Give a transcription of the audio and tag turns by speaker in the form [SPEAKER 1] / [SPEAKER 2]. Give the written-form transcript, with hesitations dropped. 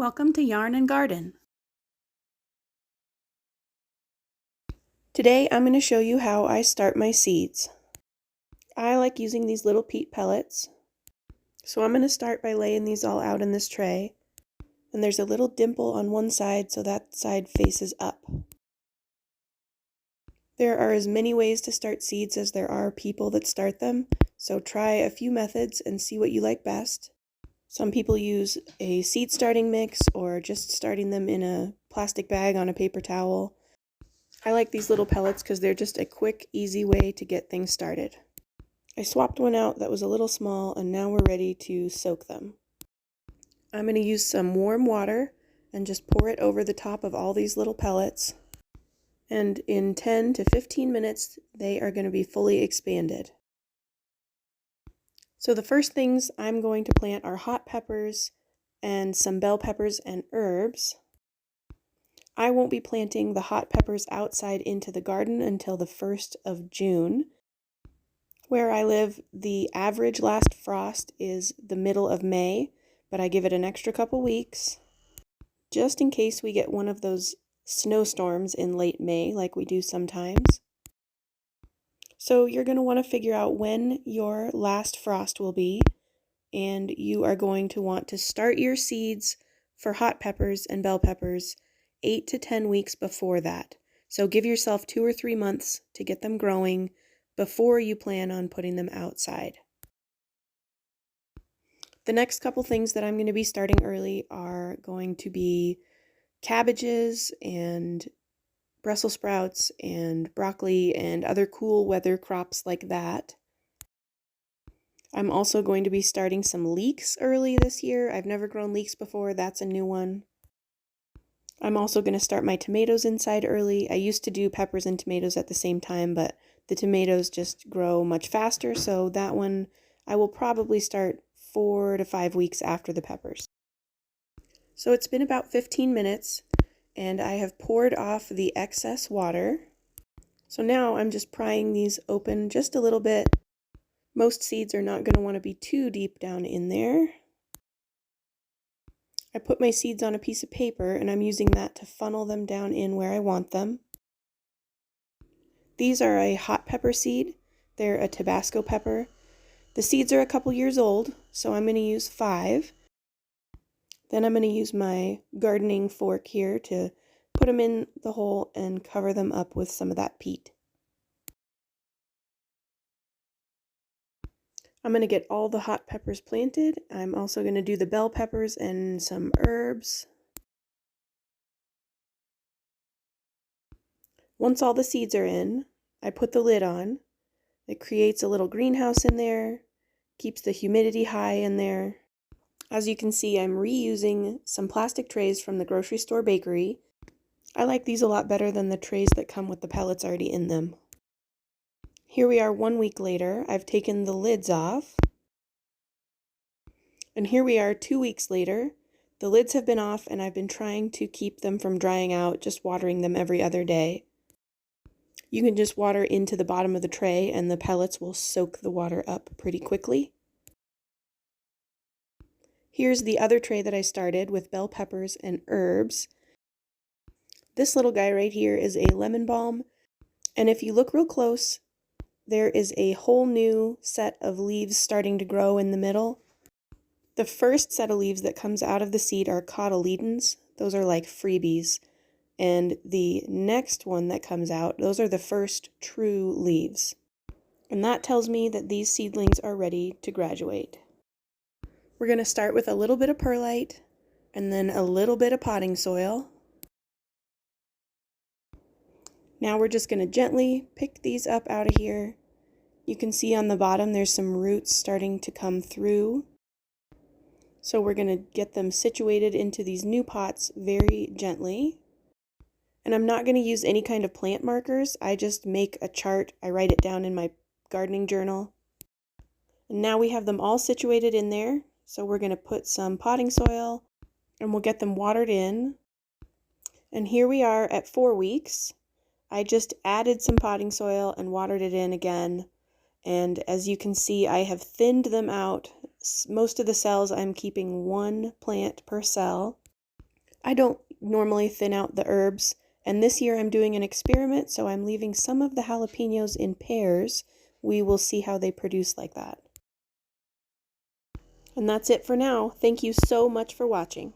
[SPEAKER 1] Welcome to Yarn and Garden. Today I'm going to show you how I start my seeds. I like using these little peat pellets. So I'm going to start by laying these all out in this tray. And there's a little dimple on one side, so that side faces up. There are as many ways to start seeds as there are people that start them, so try a few methods and see what you like best. Some people use a seed starting mix or just starting them in a plastic bag on a paper towel. I like these little pellets because they're just a quick, easy way to get things started. I swapped one out that was a little small, and now we're ready to soak them. I'm going to use some warm water and just pour it over the top of all these little pellets. And in 10 to 15 minutes, they are going to be fully expanded. So the first things I'm going to plant are hot peppers and some bell peppers and herbs. I won't be planting the hot peppers outside into the garden until the 1st of June. Where I live, the average last frost is the middle of May, but I give it an extra couple weeks, just in case we get one of those snowstorms in late May like we do sometimes. So you're going to want to figure out when your last frost will be, and you are going to want to start your seeds for hot peppers and bell peppers 8 to 10 weeks before that. So give yourself 2 or 3 months to get them growing before you plan on putting them outside. The next couple things that I'm going to be starting early are going to be cabbages and Brussels sprouts and broccoli and other cool weather crops like that. I'm also going to be starting some leeks early this year. I've never grown leeks before. That's a new one. I'm also going to start my tomatoes inside early. I used to do peppers and tomatoes at the same time, but the tomatoes just grow much faster, so that one I will probably start 4 to 5 weeks after the peppers. So it's been about 15 minutes, and I have poured off the excess water. So now I'm just prying these open just a little bit. Most seeds are not going to want to be too deep down in there. I put my seeds on a piece of paper, and I'm using that to funnel them down in where I want them. These are a hot pepper seed. They're a Tabasco pepper. The seeds are a couple years old, so I'm going to use 5. Then I'm going to use my gardening fork here to put them in the hole and cover them up with some of that peat. I'm going to get all the hot peppers planted. I'm also going to do the bell peppers and some herbs. Once all the seeds are in, I put the lid on. It creates a little greenhouse in there, keeps the humidity high in there. As you can see, I'm reusing some plastic trays from the grocery store bakery. I like these a lot better than the trays that come with the pellets already in them. Here we are 1 week later. I've taken the lids off. And here we are 2 weeks later. The lids have been off, and I've been trying to keep them from drying out, just watering them every other day. You can just water into the bottom of the tray, and the pellets will soak the water up pretty quickly. Here's the other tray that I started with bell peppers and herbs. This little guy right here is a lemon balm, and if you look real close, there is a whole new set of leaves starting to grow in the middle. The first set of leaves that comes out of the seed are cotyledons. Those are like freebies. And the next one that comes out, those are the first true leaves. And that tells me that these seedlings are ready to graduate. We're going to start with a little bit of perlite and then a little bit of potting soil. Now we're just going to gently pick these up out of here. You can see on the bottom there's some roots starting to come through. So we're going to get them situated into these new pots very gently. And I'm not going to use any kind of plant markers. I just make a chart. I write it down in my gardening journal. And now we have them all situated in there. So we're going to put some potting soil and we'll get them watered in. And here we are at 4 weeks. I just added some potting soil and watered it in again. And as you can see, I have thinned them out. Most of the cells I'm keeping 1 plant per cell. I don't normally thin out the herbs, and this year I'm doing an experiment, so I'm leaving some of the jalapenos in pairs. We will see how they produce like that. And that's it for now. Thank you so much for watching.